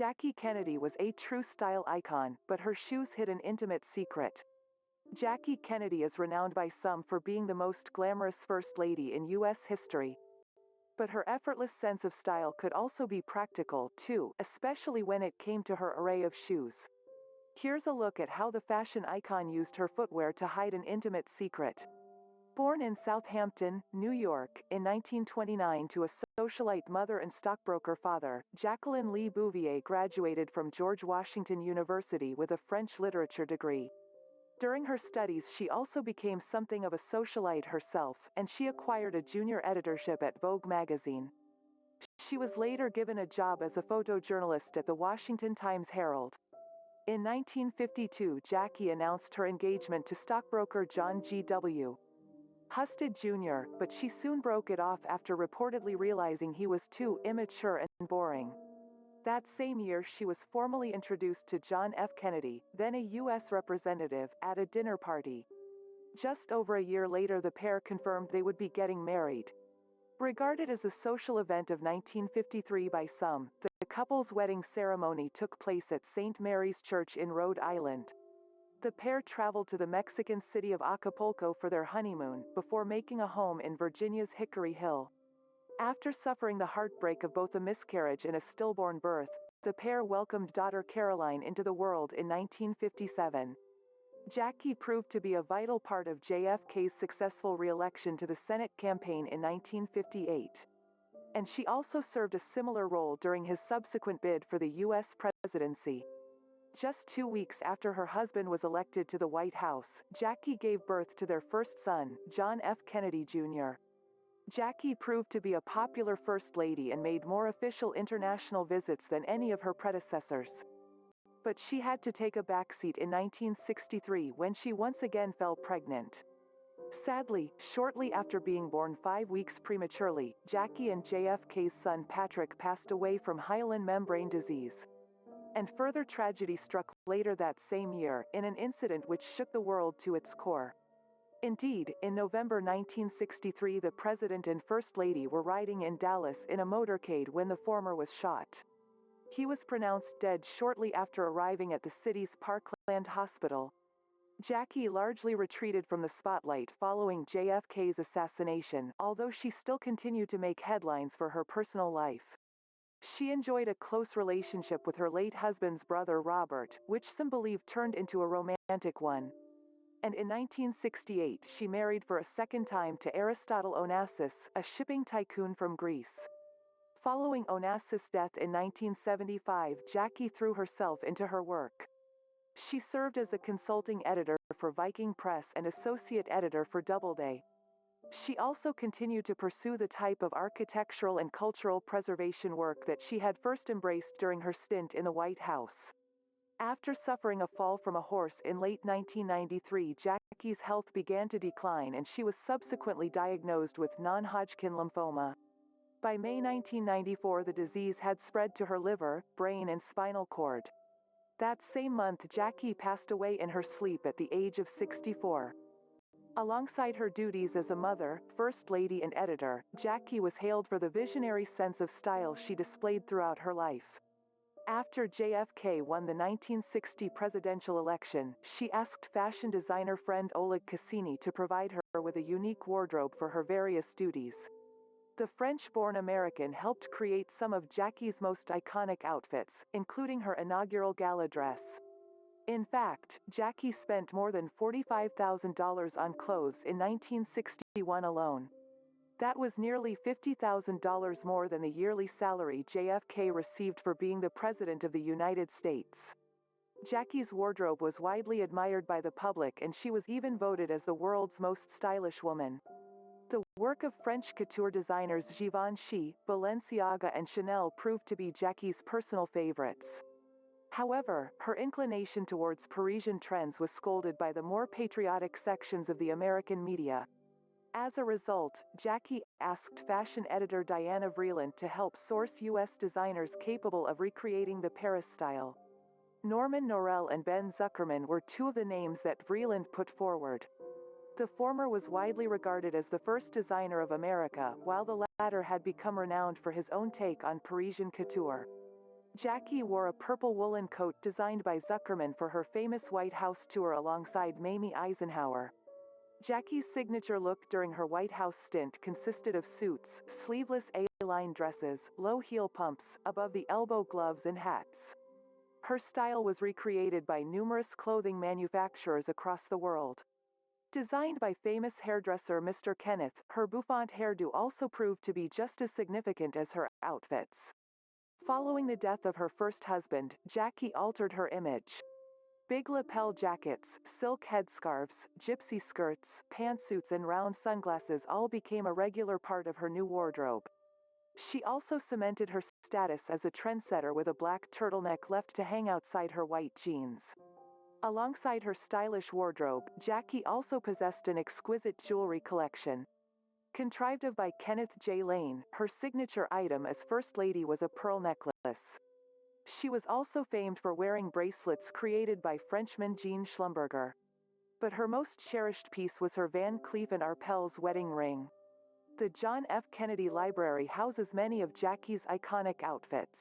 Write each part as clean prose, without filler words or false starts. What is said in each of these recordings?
Jackie Kennedy was a true style icon, but her shoes hid an intimate secret. Jackie Kennedy is renowned by some for being the most glamorous First Lady in U.S. history. But her effortless sense of style could also be practical, too, especially when it came to her array of shoes. Here's a look at how the fashion icon used her footwear to hide an intimate secret. Born in Southampton, New York, in 1929 to a socialite mother and stockbroker father, Jacqueline Lee Bouvier graduated from George Washington University with a French literature degree. During her studies she also became something of a socialite herself, and she acquired a junior editorship at Vogue magazine. She was later given a job as a photojournalist at the Washington Times-Herald. In 1952, Jackie announced her engagement to stockbroker John G.W. Husted Jr., but she soon broke it off after reportedly realizing he was too immature and boring. That same year she was formally introduced to John F. Kennedy, then a U.S. representative, at a dinner party. Just over a year later the pair confirmed they would be getting married. Regarded as the social event of 1953 by some, the couple's wedding ceremony took place at St. Mary's Church in Rhode Island. The pair traveled to the Mexican city of Acapulco for their honeymoon, before making a home in Virginia's Hickory Hill. After suffering the heartbreak of both a miscarriage and a stillborn birth, the pair welcomed daughter Caroline into the world in 1957. Jackie proved to be a vital part of JFK's successful re-election to the Senate campaign in 1958. And she also served a similar role during his subsequent bid for the U.S. presidency. Just 2 weeks after her husband was elected to the White House, Jackie gave birth to their first son, John F. Kennedy Jr. Jackie proved to be a popular First Lady and made more official international visits than any of her predecessors. But she had to take a backseat in 1963 when she once again fell pregnant. Sadly, shortly after being born 5 weeks prematurely, Jackie and JFK's son Patrick passed away from hyaline membrane disease. And further tragedy struck later that same year, in an incident which shook the world to its core. Indeed, in November 1963 the President and First Lady were riding in Dallas in a motorcade when the former was shot. He was pronounced dead shortly after arriving at the city's Parkland Hospital. Jackie largely retreated from the spotlight following JFK's assassination, although she still continued to make headlines for her personal life. She enjoyed a close relationship with her late husband's brother Robert, which some believe turned into a romantic one. And in 1968 she married for a second time to Aristotle Onassis, a shipping tycoon from Greece. Following Onassis' death in 1975, Jackie threw herself into her work. She served as a consulting editor for Viking Press and associate editor for Doubleday. She also continued to pursue the type of architectural and cultural preservation work that she had first embraced during her stint in the White House. After suffering a fall from a horse in late 1993, Jackie's health began to decline and she was subsequently diagnosed with non-Hodgkin lymphoma. By May 1994 the disease had spread to her liver, brain and spinal cord. That same month Jackie passed away in her sleep at the age of 64. Alongside her duties as a mother, First Lady and editor, Jackie was hailed for the visionary sense of style she displayed throughout her life. After JFK won the 1960 presidential election, she asked fashion designer friend Oleg Cassini to provide her with a unique wardrobe for her various duties. The French-born American helped create some of Jackie's most iconic outfits, including her inaugural gala dress. In fact, Jackie spent more than $45,000 on clothes in 1961 alone. That was nearly $50,000 more than the yearly salary JFK received for being the President of the United States. Jackie's wardrobe was widely admired by the public and she was even voted as the world's most stylish woman. The work of French couture designers Givenchy, Balenciaga and Chanel proved to be Jackie's personal favorites. However, her inclination towards Parisian trends was scolded by the more patriotic sections of the American media. As a result, Jackie asked fashion editor Diana Vreeland to help source U.S. designers capable of recreating the Paris style. Norman Norell and Ben Zuckerman were two of the names that Vreeland put forward. The former was widely regarded as the first designer of America, while the latter had become renowned for his own take on Parisian couture. Jackie wore a purple woolen coat designed by Zuckerman for her famous White House tour alongside Mamie Eisenhower. Jackie's signature look during her White House stint consisted of suits, sleeveless A-line dresses, low heel pumps, above-the-elbow gloves and hats. Her style was recreated by numerous clothing manufacturers across the world. Designed by famous hairdresser Mr. Kenneth, her bouffant hairdo also proved to be just as significant as her outfits. Following the death of her first husband, Jackie altered her image. Big lapel jackets, silk headscarves, gypsy skirts, pantsuits and round sunglasses all became a regular part of her new wardrobe. She also cemented her status as a trendsetter with a black turtleneck left to hang outside her white jeans. Alongside her stylish wardrobe, Jackie also possessed an exquisite jewelry collection. Contrived of by Kenneth J. Lane, her signature item as First Lady was a pearl necklace. She was also famed for wearing bracelets created by Frenchman Jean Schlumberger. But her most cherished piece was her Van Cleef & Arpels wedding ring. The John F. Kennedy Library houses many of Jackie's iconic outfits.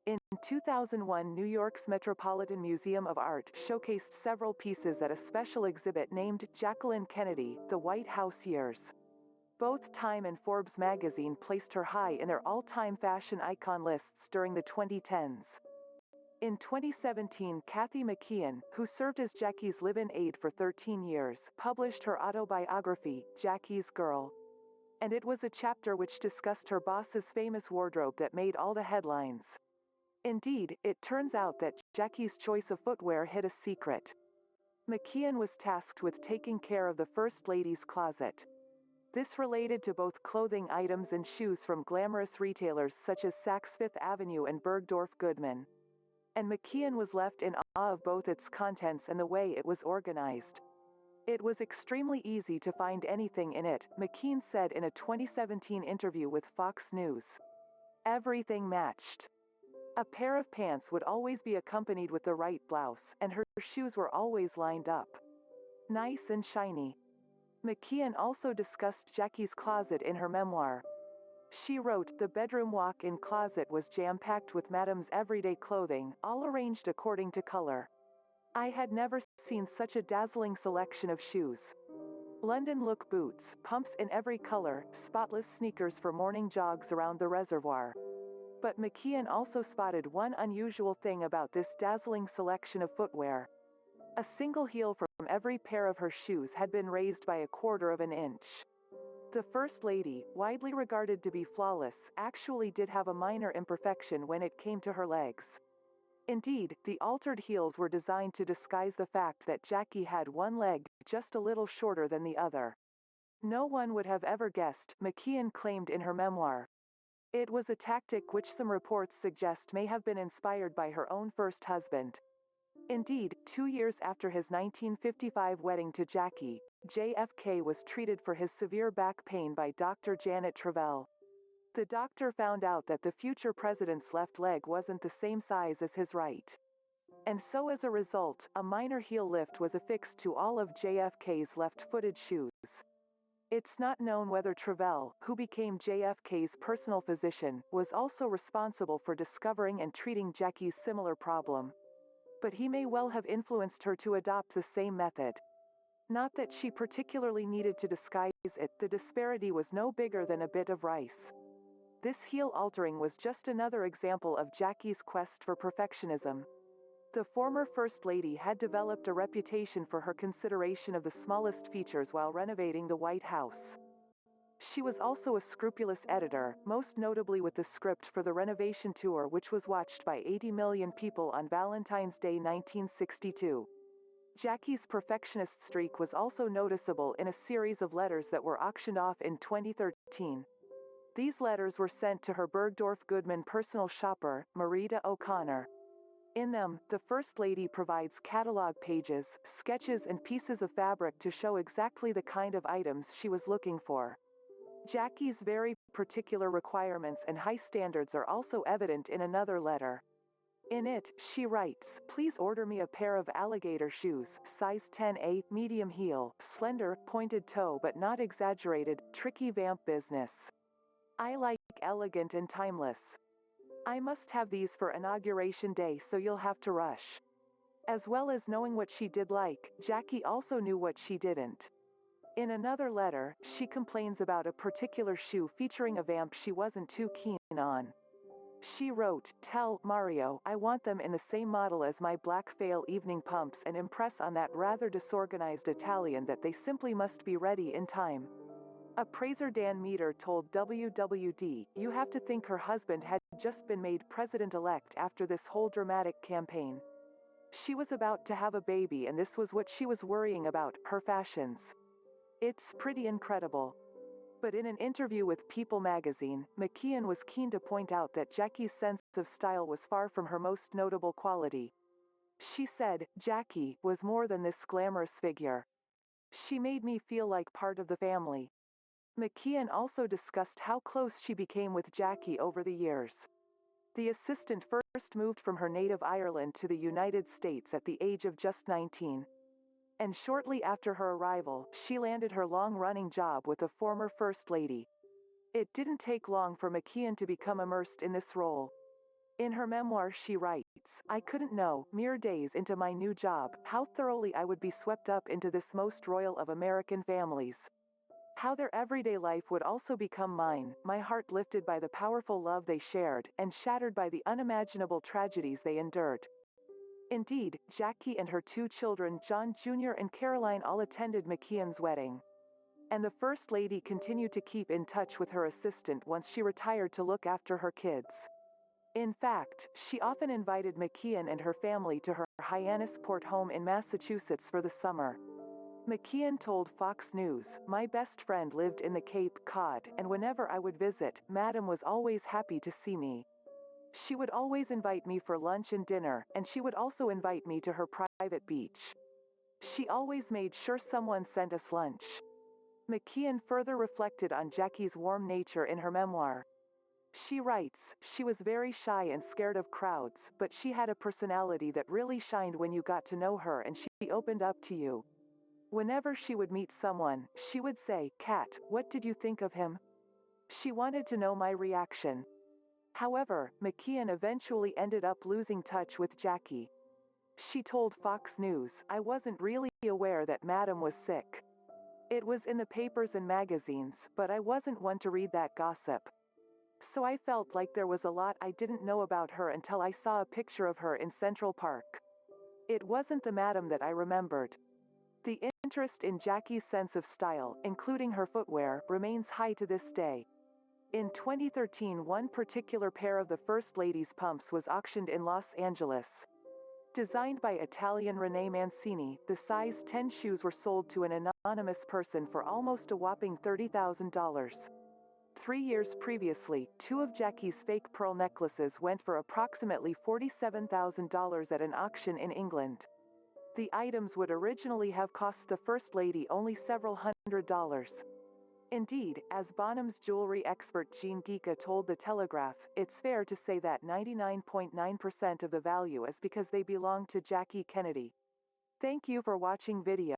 In 2001, New York's Metropolitan Museum of Art showcased several pieces at a special exhibit named Jacqueline Kennedy, The White House Years. Both Time and Forbes magazine placed her high in their all-time fashion icon lists during the 2010s. In 2017, Kathy McKeon, who served as Jackie's live-in aide for 13 years, published her autobiography, Jackie's Girl. And it was a chapter which discussed her boss's famous wardrobe that made all the headlines. Indeed, it turns out that Jackie's choice of footwear hid a secret. McKeon was tasked with taking care of the First Lady's closet. This related to both clothing items and shoes from glamorous retailers such as Saks Fifth Avenue and Bergdorf Goodman. And McKeon was left in awe of both its contents and the way it was organized. It was extremely easy to find anything in it, McKeon said in a 2017 interview with Fox News. Everything matched. A pair of pants would always be accompanied with the right blouse, and her shoes were always lined up. Nice and shiny. McKeon also discussed Jackie's closet in her memoir. She wrote, "The bedroom walk-in closet was jam-packed with Madame's everyday clothing, all arranged according to color. I had never seen such a dazzling selection of shoes. London look boots, pumps in every color, spotless sneakers for morning jogs around the reservoir." But McKeon also spotted one unusual thing about this dazzling selection of footwear. A single heel from every pair of her shoes had been raised by 1/4 of an inch. The First Lady, widely regarded to be flawless, actually did have a minor imperfection when it came to her legs. Indeed, the altered heels were designed to disguise the fact that Jackie had one leg just a little shorter than the other. No one would have ever guessed, McKeon claimed in her memoir. It was a tactic which some reports suggest may have been inspired by her own first husband. Indeed, 2 years after his 1955 wedding to Jackie, JFK was treated for his severe back pain by Dr. Janet Travell. The doctor found out that the future president's left leg wasn't the same size as his right. And so as a result, a minor heel lift was affixed to all of JFK's left-footed shoes. It's not known whether Travell, who became JFK's personal physician, was also responsible for discovering and treating Jackie's similar problem. But he may well have influenced her to adopt the same method. Not that she particularly needed to disguise it, the disparity was no bigger than a bit of rice. This heel altering was just another example of Jackie's quest for perfectionism. The former First Lady had developed a reputation for her consideration of the smallest features while renovating the White House. She was also a scrupulous editor, most notably with the script for the renovation tour, which was watched by 80 million people on Valentine's Day 1962. Jackie's perfectionist streak was also noticeable in a series of letters that were auctioned off in 2013. These letters were sent to her Bergdorf Goodman personal shopper, Marita O'Connor. In them, the First Lady provides catalog pages, sketches and pieces of fabric to show exactly the kind of items she was looking for. Jackie's very particular requirements and high standards are also evident in another letter. In it, she writes, "Please order me a pair of alligator shoes, size 10A, medium heel, slender, pointed toe but not exaggerated, tricky vamp business. I like elegant and timeless. I must have these for inauguration day, so you'll have to rush. As well as knowing what she did like, Jackie also knew what she didn't. In another letter, she complains about a particular shoe featuring a vamp she wasn't too keen on. She wrote, "Tell Mario I want them in the same model as my black Fail evening pumps and impress on that rather disorganized Italian that they simply must be ready in time." Appraiser Dan Meter told WWD, "You have to think her husband had just been made president-elect after this whole dramatic campaign. She was about to have a baby and this was what she was worrying about, her fashions. It's pretty incredible." But in an interview with People magazine, McKeon was keen to point out that Jackie's sense of style was far from her most notable quality. She said, "Jackie was more than this glamorous figure. She made me feel like part of the family." McKeon also discussed how close she became with Jackie over the years. The assistant first moved from her native Ireland to the United States at the age of just 19. And shortly after her arrival, she landed her long-running job with the former First Lady. It didn't take long for McKeon to become immersed in this role. In her memoir she writes, "I couldn't know, mere days into my new job, how thoroughly I would be swept up into this most royal of American families. How their everyday life would also become mine, my heart lifted by the powerful love they shared, and shattered by the unimaginable tragedies they endured." Indeed, Jackie and her two children, John Jr. and Caroline, all attended McKeon's wedding. And the First Lady continued to keep in touch with her assistant once she retired to look after her kids. In fact, she often invited McKeon and her family to her Hyannisport home in Massachusetts for the summer. McKeon told Fox News, "My best friend lived in the Cape Cod, and whenever I would visit, Madam was always happy to see me. She would always invite me for lunch and dinner, and she would also invite me to her private beach. She always made sure someone sent us lunch." McKeon further reflected on Jackie's warm nature in her memoir. She writes, "She was very shy and scared of crowds, but she had a personality that really shined when you got to know her and she opened up to you. Whenever she would meet someone, she would say, 'Kat, what did you think of him?' She wanted to know my reaction." However, McKeon eventually ended up losing touch with Jackie. She told Fox News, "I wasn't really aware that Madam was sick. It was in the papers and magazines, but I wasn't one to read that gossip. So I felt like there was a lot I didn't know about her until I saw a picture of her in Central Park. It wasn't the Madam that I remembered." The interest in Jackie's sense of style, including her footwear, remains high to this day. In 2013, one particular pair of the First Lady's pumps was auctioned in Los Angeles. Designed by Italian René Mancini, the size 10 shoes were sold to an anonymous person for almost a whopping $30,000. 3 years previously, two of Jackie's fake pearl necklaces went for approximately $47,000 at an auction in England. The items would originally have cost the First Lady only several $100s. Indeed, as Bonham's jewelry expert Jean Gica told The Telegraph, "It's fair to say that 99.9% of the value is because they belong to Jackie Kennedy." Thank you for watching video.